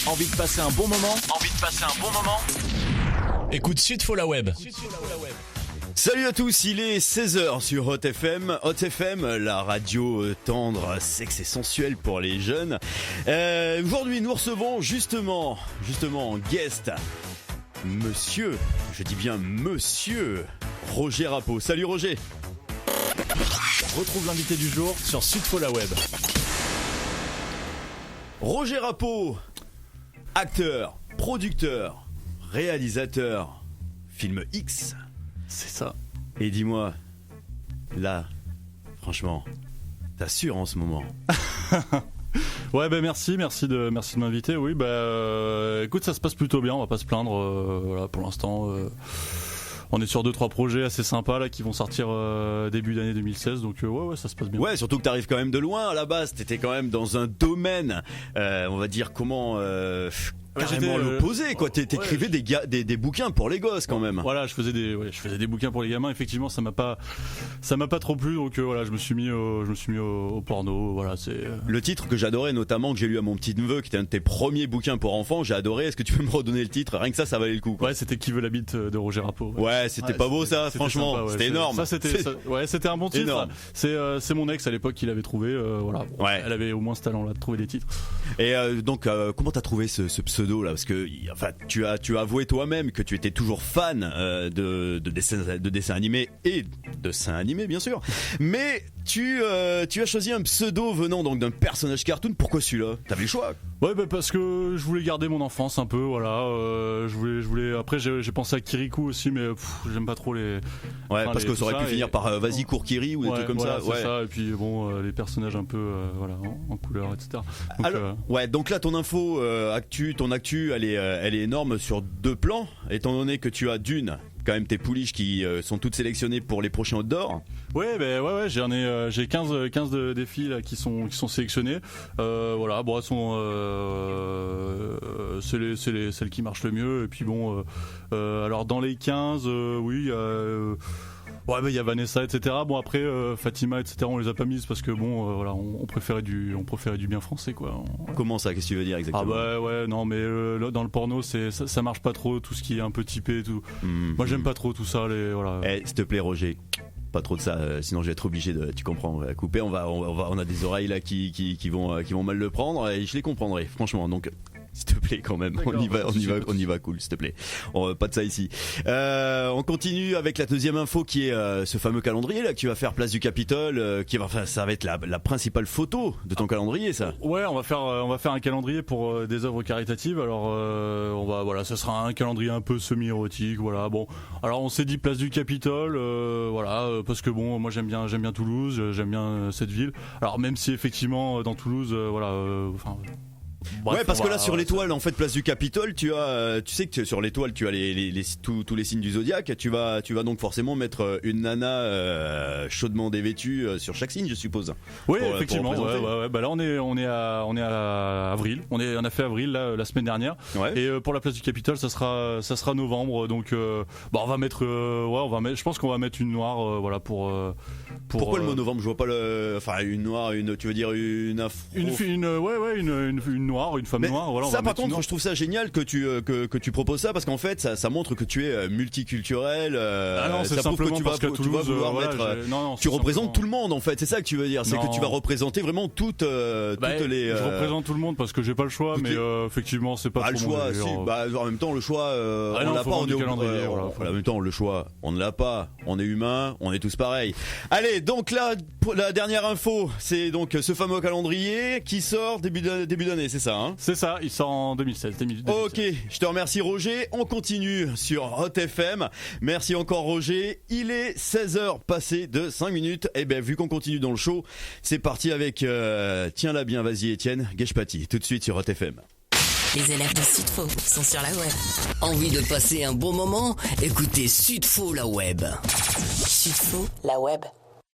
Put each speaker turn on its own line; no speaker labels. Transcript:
Envie de passer un bon moment? Écoute Sudfo la web.
Salut à tous, il est 16h sur Hot FM. Hot FM, la radio tendre, sexe et sensuelle pour les jeunes. Aujourd'hui, nous recevons justement en guest Monsieur, je dis bien Monsieur Roger Rappeau. Salut Roger.
Retrouve l'invité du jour sur Sudfo la web.
Roger Rappeau, acteur, producteur, réalisateur, film X.
C'est ça.
Et dis-moi, là, franchement, t'assures en ce moment?
Ouais, bah merci de m'inviter. Oui, écoute, ça se passe plutôt bien, on va pas se plaindre. Voilà, pour l'instant, on est sur 2-3 projets assez sympas là qui vont sortir début d'année 2016, donc ouais, ça se passe bien.
Ouais, surtout que t'arrives quand même de loin. À la base, t'étais quand même dans un domaine, on va dire carrément l'opposé, quoi. T'écrivais des bouquins pour les gosses quand même.
Voilà, je faisais des bouquins pour les gamins. Effectivement, ça m'a pas trop plu, donc voilà, je me suis mis au porno. Voilà, c'est
le titre que j'adorais, notamment que j'ai lu à mon petit neveu, qui était un de tes premiers bouquins pour enfants. J'ai adoré. Est-ce que tu peux me redonner le titre? Rien que ça valait le coup, quoi.
Ouais, c'était Qui veut la bite de Roger Rappeau.
Ouais, c'était pas beau ça, franchement.
Sympa, ouais.
C'était énorme.
Ça, c'était un bon titre.
Énorme.
C'est mon ex à l'époque qui l'avait trouvé. Voilà.
Ouais.
Elle avait au moins ce talent-là de trouver des titres.
Et donc, comment t'as trouvé ce pseudo là? Parce que, enfin, tu as avoué toi-même que tu étais toujours fan de dessins animés et de dessins animés, bien sûr. Mais tu as choisi un pseudo venant donc d'un personnage cartoon. Pourquoi celui-là? T'avais le choix?
Ouais, parce que je voulais garder mon enfance un peu, voilà. Je voulais. Après, j'ai pensé à Kirikou aussi, mais j'aime pas trop les.
Ouais, parce que ça aurait pu finir par Vas-y cours Kiri ou des trucs comme ça.
C'est ça. Et puis bon, les personnages un peu, voilà, en couleur, etc. Donc,
alors, ouais, donc là, ton info ton actu, elle est énorme sur 2 plans, étant donné que tu as d'une. Quand même tes pouliches qui sont toutes sélectionnées pour les prochains outdoors.
Ouais, j'ai 15 défis là qui sont sélectionnés. Voilà, bon, elles sont c'est celles qui marchent le mieux. Et puis bon, alors dans les 15, oui. Ouais, il y a Vanessa, etc. Bon, après Fatima, etc. On les a pas mises parce que bon, voilà, on préférait du bien français, quoi.
Comment ça? Qu'est-ce que tu veux dire exactement?
Ah bah ouais, non, mais dans le porno, ça marche pas trop, tout ce qui est un peu typé et tout. Moi, j'aime pas trop tout ça, voilà.
S'il te plaît, Roger. Pas trop de ça, sinon je vais être obligé de, tu comprends, couper. On a des oreilles là qui vont mal le prendre et je les comprendrai, franchement. Donc, s'il te plaît, quand même, on y va, cool, s'il te plaît. Pas de ça ici. On continue avec la deuxième info qui est ce fameux calendrier là que tu vas faire place du Capitole, ça va être la principale photo de ton calendrier, ça.
Ouais, on va faire un calendrier pour des œuvres caritatives. Alors, ça sera un calendrier un peu semi-érotique, voilà. Bon, alors on s'est dit place du Capitole, voilà, parce que bon, moi j'aime bien Toulouse, j'aime bien cette ville. Alors même si effectivement dans Toulouse, bref,
ouais, parce que là sur l'étoile, en fait, place du Capitole, tu sais que sur l'étoile, tu as tous les signes du zodiaque. Tu vas donc forcément mettre une nana chaudement dévêtue sur chaque signe, je suppose.
Oui, effectivement. Ouais. Bah là, on est à avril. On a fait avril là, la semaine dernière.
Ouais.
Et pour la place du Capitole, ça sera novembre. Donc, on va mettre. Je pense qu'on va mettre une noire, voilà pour.
Pourquoi le mot novembre? Je vois pas une noire, tu veux dire une afro?
Une noire, une femme noire, voilà.
Ça, par contre, je trouve ça génial que tu proposes ça, parce qu'en fait, ça montre que tu es multiculturel.
Non, c'est
ça prouve
simplement parce qu'à Toulouse,
tu vas vouloir mettre. Tu représentes tout le monde, en fait. C'est ça que tu veux dire. C'est que tu vas représenter vraiment toutes les.
Je représente tout le monde parce que j'ai pas le choix, mais effectivement, c'est pas
le choix. En même temps, le choix, on l'a pas. En même temps, le choix, on ne l'a pas. On est humain, on est tous pareils. Allez, donc là, la dernière info, c'est donc ce fameux calendrier qui sort début d'année, c'est ça, hein?
C'est ça, il sort en 2016.
Ok, je te remercie, Roger. On continue sur Hot FM. Merci encore, Roger. Il est 16h passé de 5 minutes. Et bien, vu qu'on continue dans le show, c'est parti avec tiens-la bien, vas-y, Étienne Geshpati, tout de suite sur Hot FM.
Les élèves de Sudfo sont sur la web.
Envie de passer un bon moment? Écoutez Sudfo la web.
Sudfo la web.